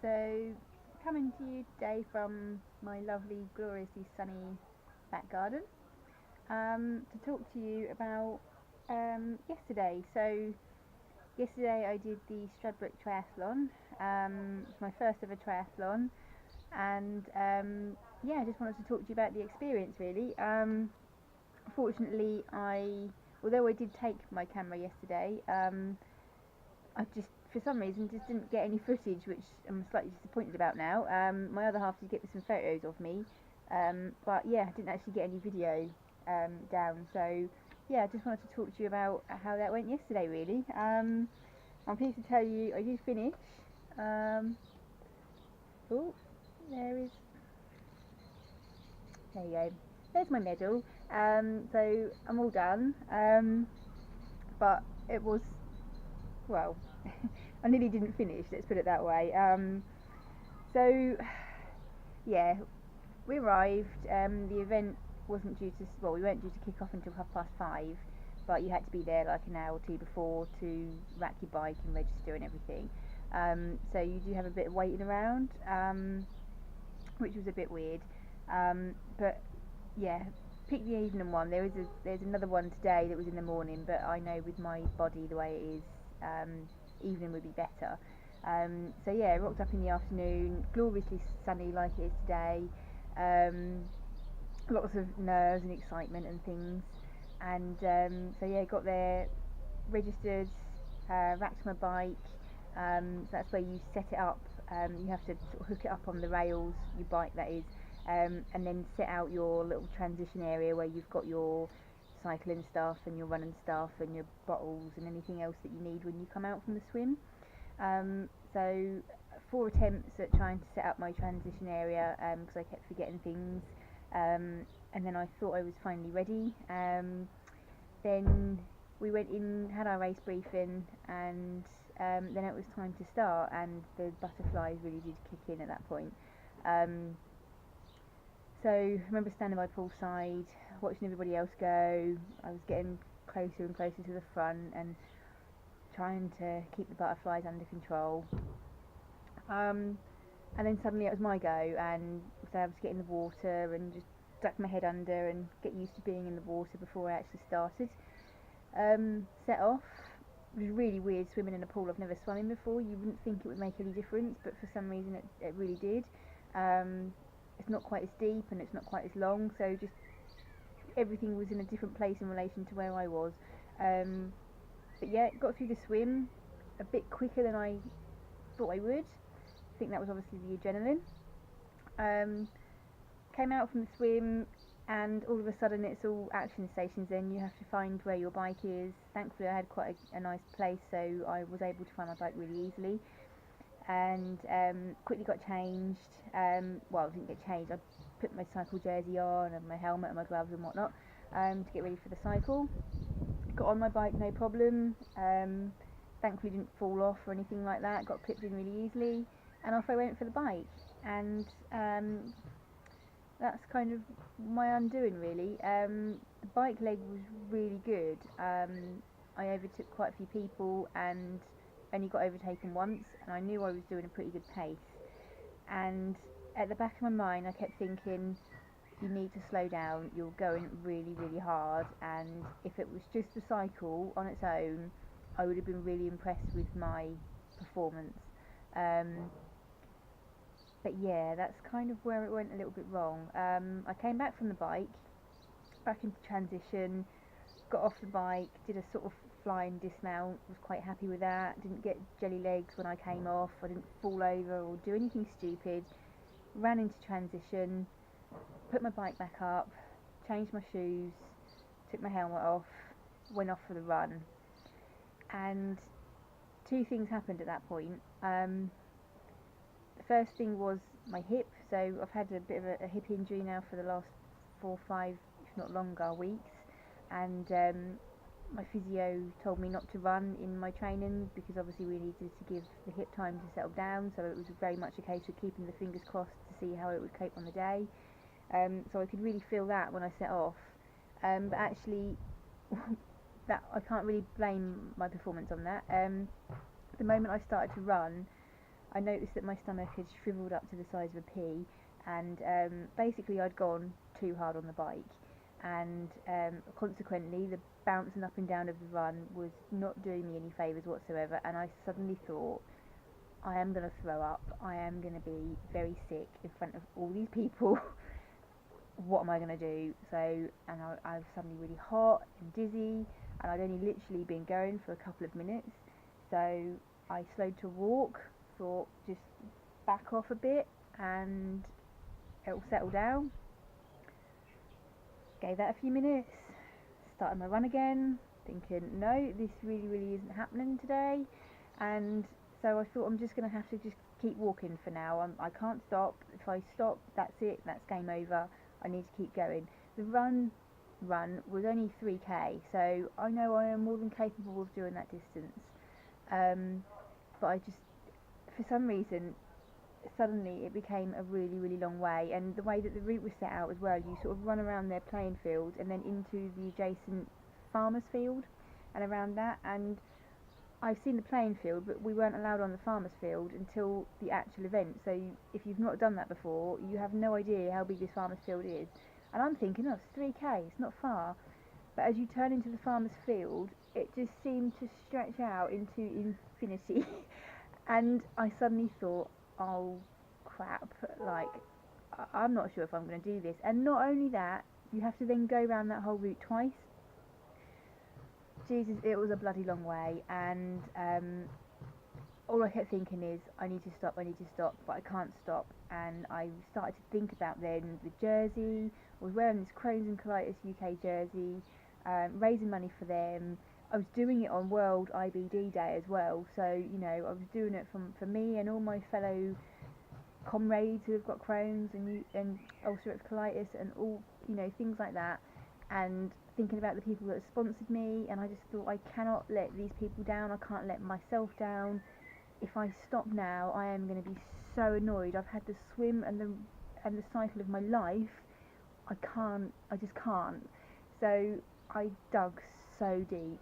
So, coming to you today from my lovely, gloriously sunny back garden to talk to you about yesterday. So, yesterday I did the Stradbroke Triathlon. It's my first ever triathlon, and yeah, I just wanted to talk to you about the experience really. Fortunately, although I did take my camera yesterday, I just, for some reason, just didn't get any footage, which I'm slightly disappointed about now. My other half did get some photos of me, but yeah, I didn't actually get any video down. So yeah, I just wanted to talk to you about how that went yesterday. Really, I'm pleased to tell you I did finish. Um, oh, there is. There you go. There's my medal. So I'm all done. But it was, well, I nearly didn't finish. Let's put it that way. So yeah, we arrived. The event wasn't due to, well, we weren't due to kick off until 5:30, but you had to be there like an hour or two before to rack your bike and register and everything. So you do have a bit of waiting around, which was a bit weird. But yeah, pick the evening one. There's another one today that was in the morning, but I know with my body the way it is, evening would be better. So yeah, rocked up in the afternoon, gloriously sunny like it is today. Um, Lots of nerves and excitement and things. And so yeah, got there, registered, racked my bike. So that's where you set it up. You have to sort of hook it up on the rails, your bike that is, and then set out your little transition area where you've got your cycling stuff and your running stuff and your bottles and anything else that you need when you come out from the swim. So 4 attempts at trying to set up my transition area because I kept forgetting things. And then I thought I was finally ready. Then we went in, had our race briefing, and then it was time to start, and the butterflies really did kick in at that point. Um, so I remember standing by poolside, watching everybody else go. I was getting closer and closer to the front and trying to keep the butterflies under control. Um, and then suddenly it was my go, and so I was to get in the water and just duck my head under and get used to being in the water before I actually started. Set off. It was really weird swimming in a pool I've never swum in before. You wouldn't think it would make any difference, but for some reason it really did. It's not quite as deep and it's not quite as long, so just everything was in a different place in relation to where I was. But yeah, got through the swim a bit quicker than I thought I would. I think that was obviously the adrenaline. Um, Came out from the swim, and all of a sudden it's all action stations. Then you have to find where your bike is. Thankfully I had quite a nice place, so I was able to find my bike really easily, and quickly got changed. Well, I didn't get changed, I put my cycle jersey on and my helmet and my gloves and whatnot, to get ready for the cycle. Got on my bike no problem. Thankfully didn't fall off or anything like that, got clipped in really easily, and off I went for the bike. And that's kind of my undoing really. The bike leg was really good. I overtook quite a few people and only got overtaken once, and I knew I was doing a pretty good pace. And at the back of my mind I kept thinking, you need to slow down, you're going really really hard. And if it was just the cycle on its own, I would have been really impressed with my performance. um, but yeah, that's kind of where it went a little bit wrong. I came back from the bike, back into transition, got off the bike, did a sort of flying dismount, was quite happy with that, didn't get jelly legs when I came off, I didn't fall over or do anything stupid, ran into transition, put my bike back up, changed my shoes, took my helmet off, went off for the run. And two things happened at that point. The first thing was my hip. So I've had a bit of a hip injury now for the last 4 or 5, if not longer, weeks. And my physio told me not to run in my training because obviously we needed to give the hip time to settle down. So it was very much a case of keeping the fingers crossed to see how it would cope on the day. So I could really feel that when I set off. But actually, that I can't really blame my performance on that. The moment I started to run, I noticed that my stomach had shriveled up to the size of a pea, and basically I'd gone too hard on the bike, and consequently the bouncing up and down of the run was not doing me any favours whatsoever, and I suddenly thought, I am going to throw up, I am going to be very sick in front of all these people. What am I going to do? So, and I was suddenly really hot and dizzy, and I'd only literally been going for a couple of minutes, so I slowed to a walk, thought just back off a bit and it'll settle down. Gave that a few minutes, started my run again, thinking, no, this really isn't happening today, and so I thought I'm just going to have to just keep walking for now. I can't stop. If I stop, that's it, that's game over. I need to keep going. The run was only 3k, so I know I am more than capable of doing that distance. But I just, for some reason, suddenly it became a really long way, and the way that the route was set out as well, you sort of run around their playing field and then into the adjacent farmer's field and around that, and I've seen the playing field, but we weren't allowed on the farmer's field until the actual event. So if you've not done that before, you have no idea how big this farmer's field is. And I'm thinking, oh, it's 3k, it's not far. But as you turn into the farmer's field, it just seemed to stretch out into infinity. And I suddenly thought, oh crap, like, I'm not sure if I'm going to do this. And not only that, you have to then go around that whole route twice. Jesus, it was a bloody long way, and all I kept thinking is, I need to stop, but I can't stop. And I started to think about then the jersey. I was wearing this Crohn's and Colitis UK jersey, raising money for them. I was doing it on World IBD Day as well, so you know, I was doing it for me and all my fellow comrades who have got Crohn's and ulcerative colitis and all, you know, things like that, and thinking about the people that have sponsored me. And I just thought, I cannot let these people down, I can't let myself down. If I stop now, I am going to be so annoyed. I've had the swim and the cycle of my life. I just can't. So I dug so deep.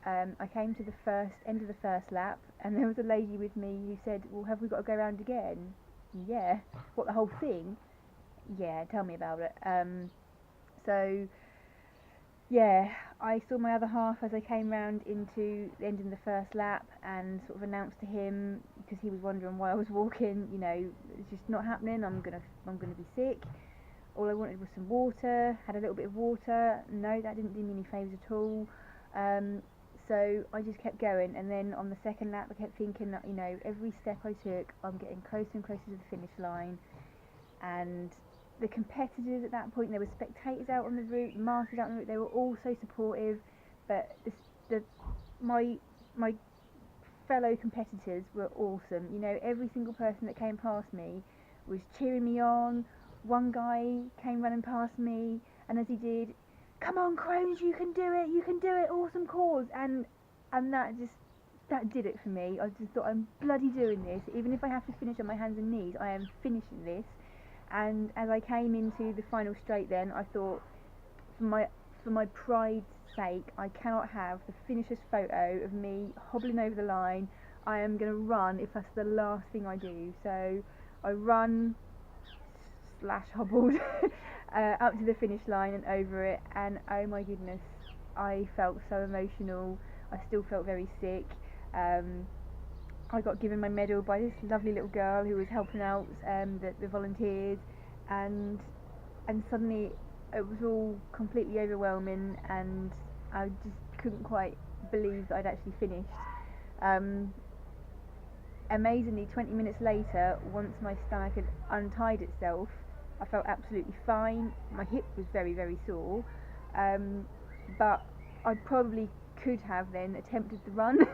I came to the end of the first lap, and there was a lady with me who said, well, have we got to go round again? Yeah. What, the whole thing? Yeah, tell me about it. So yeah, I saw my other half as I came round into the end of the first lap, and sort of announced to him, because he was wondering why I was walking, you know, it's just not happening, I'm gonna be sick. All I wanted was some water. Had a little bit of water. No, that didn't do me any favours at all. So I just kept going, and then on the second lap I kept thinking that, you know, every step I took, I'm getting closer and closer to the finish line. And the competitors at that point, there were spectators out on the route, marshals out on the route, they were all so supportive, but my fellow competitors were awesome. You know, every single person that came past me was cheering me on. One guy came running past me, and as he did, come on Crohn's, you can do it, awesome cause, and that did it for me. I just thought, I'm bloody doing this, even if I have to finish on my hands and knees, I am finishing this. And as I came into the final straight then, I thought, for my pride's sake, I cannot have the finisher's photo of me hobbling over the line. I am going to run if that's the last thing I do. So I run / hobbled up to the finish line and over it, and oh my goodness, I felt so emotional. I still felt very sick. I got given my medal by this lovely little girl who was helping out the volunteers, and suddenly it was all completely overwhelming, and I just couldn't quite believe that I'd actually finished. Amazingly, 20 minutes later, once my stomach had untied itself, I felt absolutely fine. My hip was very sore, but I probably could have then attempted the run.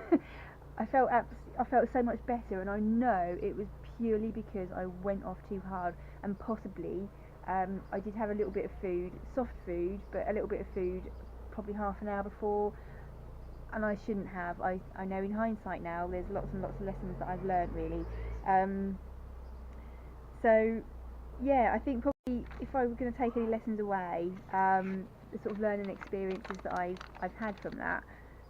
I felt so much better, and I know it was purely because I went off too hard, and possibly I did have a little bit of food, soft food, but a little bit of food probably half an hour before, and I shouldn't have. I know in hindsight now there's lots and lots of lessons that I've learned, really. So yeah, I think probably if I were going to take any lessons away, the sort of learning experiences that I've had from that,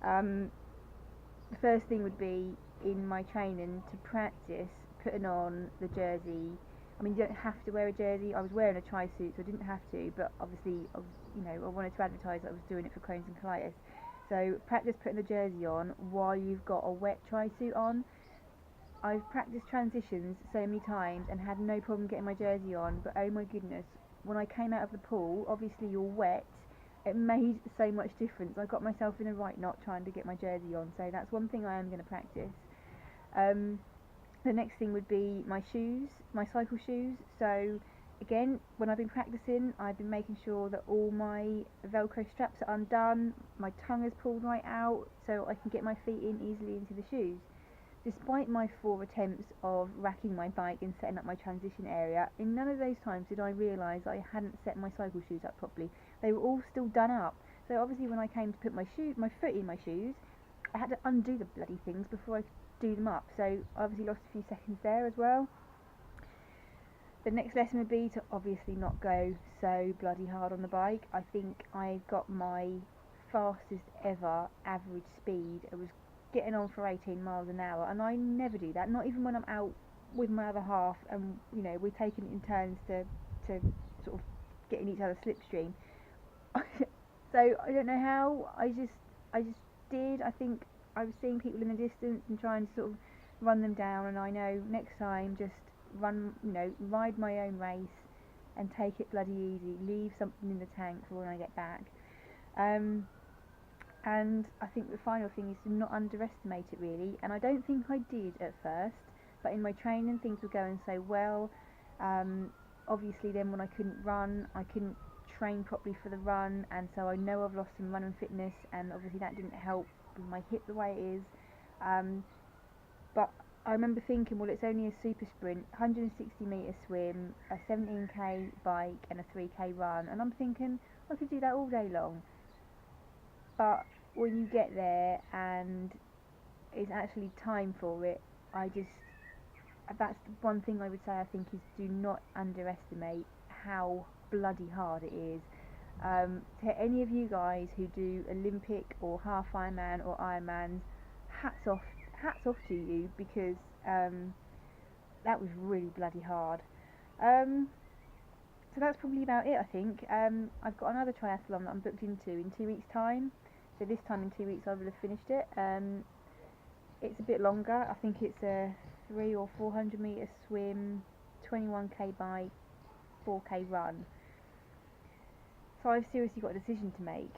the first thing would be, in my training, to practice putting on the jersey. I mean, you don't have to wear a jersey. I was wearing a tri-suit, so I didn't have to, but obviously, I wanted to advertise that I was doing it for Crohn's and colitis. So practice putting the jersey on while you've got a wet tri-suit on. I've practiced transitions so many times and had no problem getting my jersey on, but oh my goodness, when I came out of the pool, obviously you're wet, it made so much difference. I got myself in a right knot trying to get my jersey on, so that's one thing I am going to practice. The next thing would be my shoes, my cycle shoes. So again, when I've been practicing, I've been making sure that all my Velcro straps are undone, my tongue is pulled right out, so I can get my feet in easily into the shoes. Despite my 4 attempts of racking my bike and setting up my transition area, in none of those times did I realise that I hadn't set my cycle shoes up properly. They were all still done up. So obviously when I came to put my foot in my shoes, I had to undo the bloody things before I could do them up. So I obviously lost a few seconds there as well. The next lesson would be to obviously not go so bloody hard on the bike. I think I got my fastest ever average speed. It was getting on for 18 miles an hour, and I never do that, not even when I'm out with my other half and we're taking it in turns to sort of get in each other's slipstream. So I don't know how, I just did. I think I was seeing people in the distance and trying to sort of run them down, and I know next time just ride my own race and take it bloody easy, leave something in the tank for when I get back. And I think the final thing is to not underestimate it really, and I don't think I did at first, but in my training things were going so well. Obviously then when I couldn't run, I couldn't train properly for the run, and so I know I've lost some running fitness, and obviously that didn't help with my hip the way it is. But I remember thinking, well, it's only a super sprint, 160 metre swim, a 17k bike and a 3k run, and I'm thinking I could do that all day long. But when you get there and it's actually time for it, that's one thing I would say, I think, is do not underestimate how bloody hard it is. To any of you guys who do Olympic or half Ironman or Ironmans, hats off to you, because that was really bloody hard. So that's probably about it, I think. I've got another triathlon that I'm booked into in 2 weeks' time. So this time in 2 weeks I will have finished it. It's a bit longer. I think it's a 300 or 400 metre swim, 21k bike, 4k run. So I've seriously got a decision to make.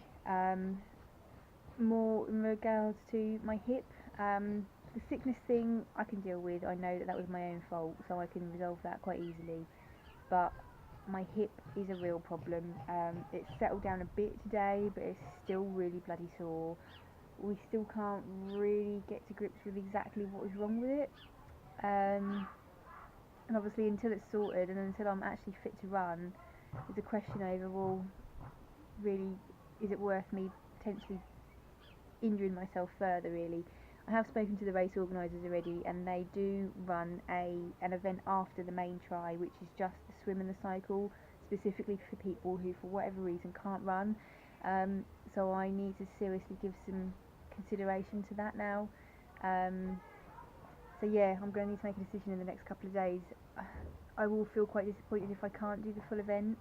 More in regards to my hip. The sickness thing I can deal with. I know that was my own fault, so I can resolve that quite easily. But my hip is a real problem. It's settled down a bit today, but it's still really bloody sore. We still can't really get to grips with exactly what is wrong with it. And obviously until it's sorted and until I'm actually fit to run, there's a question over, well, really, is it worth me potentially injuring myself further, really? I have spoken to the race organisers already, and they do run an event after the main try, which is just the swim and the cycle, specifically for people who for whatever reason can't run. So I need to seriously give some consideration to that now. So yeah, I'm going to need to make a decision in the next couple of days. I will feel quite disappointed if I can't do the full event,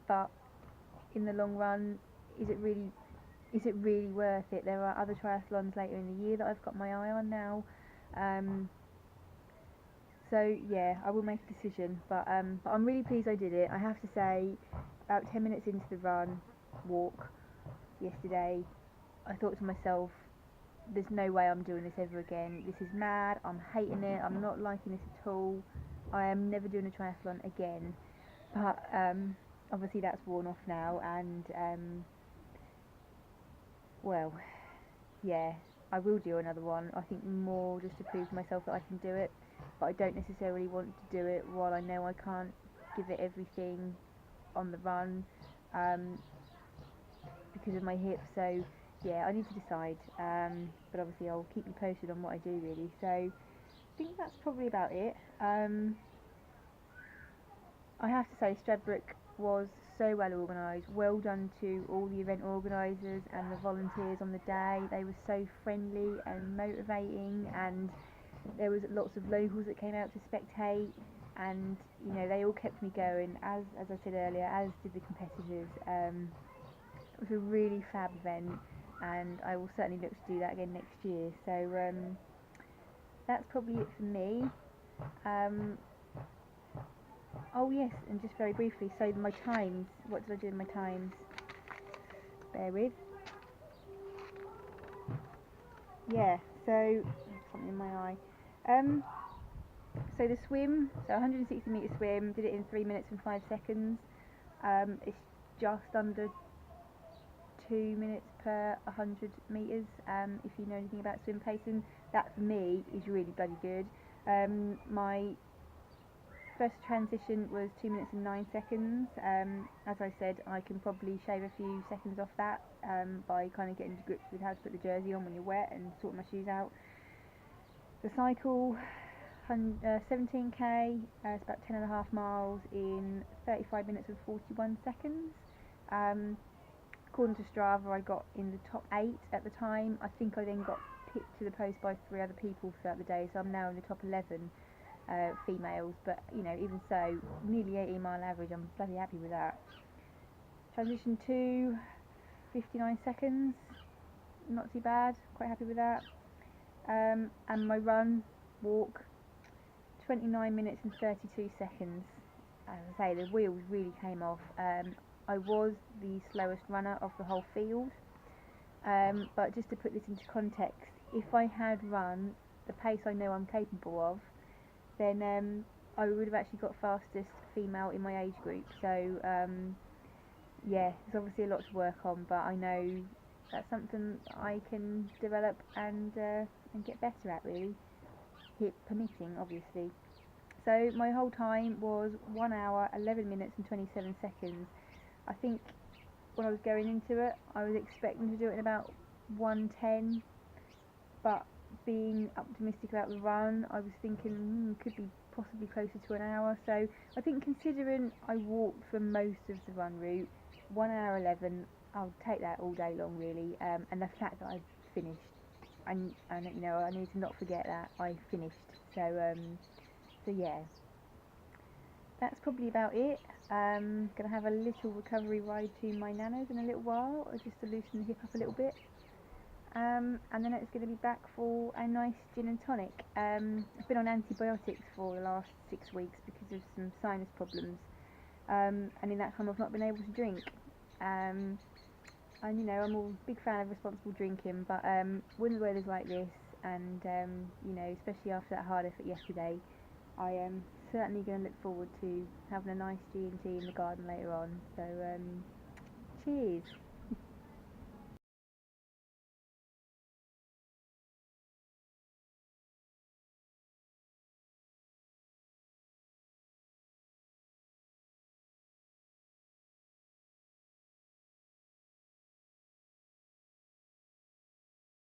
but in the long run, is it really worth it? There are other triathlons later in the year that I've got my eye on now. So yeah, I will make a decision, but I'm really pleased I did it. I have to say, about 10 minutes into the walk yesterday, I thought to myself, there's no way I'm doing this ever again. This is mad, I'm hating it, I'm not liking this at all. I am never doing a triathlon again. But obviously that's worn off now, and well, yeah, I will do another one. I think more just to prove to myself that I can do it, but I don't necessarily want to do it while I know I can't give it everything on the run because of my hip. So yeah, I need to decide, but obviously I'll keep you posted on what I do, really. So I think that's probably about it. I have to say, Stradbroke was so well organised. Well done to all the event organisers and the volunteers on the day. They were so friendly and motivating, and there was lots of locals that came out to spectate, and you know, they all kept me going, as I said earlier, as did the competitors. It was a really fab event, and I will certainly look to do that again next year. So that's probably it for me. Oh yes, and just very briefly, so my times, what did I do in my times? Bear with. Yeah, so something in my eye. So the swim, so 160 metre swim, did it in 3 minutes and 5 seconds. It's just under 2 minutes per 100 metres. If you know anything about swim pacing, that for me is really bloody good. My first transition was 2 minutes and 9 seconds. As I said, I can probably shave a few seconds off that by kind of getting to grips with how to put the jersey on when you're wet and sorting my shoes out. The cycle, 17k, it's about 10.5 miles in 35 minutes and 41 seconds. According to Strava, I got in the top 8 at the time. I think I then got picked to the post by 3 other people throughout the day, so I'm now in the top 11 females. But you know, even so, nearly 18 mile average, I'm bloody happy with that. Transition 2, 59 seconds, not too bad, quite happy with that. And my walk, 29 minutes and 32 seconds. As I say, the wheels really came off. I was the slowest runner of the whole field, but just to put this into context, if I had run the pace I know I'm capable of, then I would have actually got fastest female in my age group. So yeah, there's obviously a lot to work on, but I know that's something I can develop and get better at, really, hip permitting, obviously. So my whole time was 1 hour, 11 minutes and 27 seconds. I think when I was going into it, I was expecting to do it in about 1:10, but being optimistic about the run, I was thinking could be possibly closer to an hour. So I think, considering I walked for most of the run route, 1 hour 11, I'll take that all day long, really. And the fact that I finished, and you know, I need to not forget that I finished. So yeah, that's probably about it. Gonna have a little recovery ride to my nana's in a little while, just to loosen the hip up a little bit. And then it's going to be back for a nice gin and tonic. I've been on antibiotics for the last 6 weeks because of some sinus problems, and in that time I've not been able to drink. And you know, I'm a big fan of responsible drinking, but when the weather's like this, and you know, especially after that hard effort yesterday, I am certainly going to look forward to having a nice G&T in the garden later on. So cheers.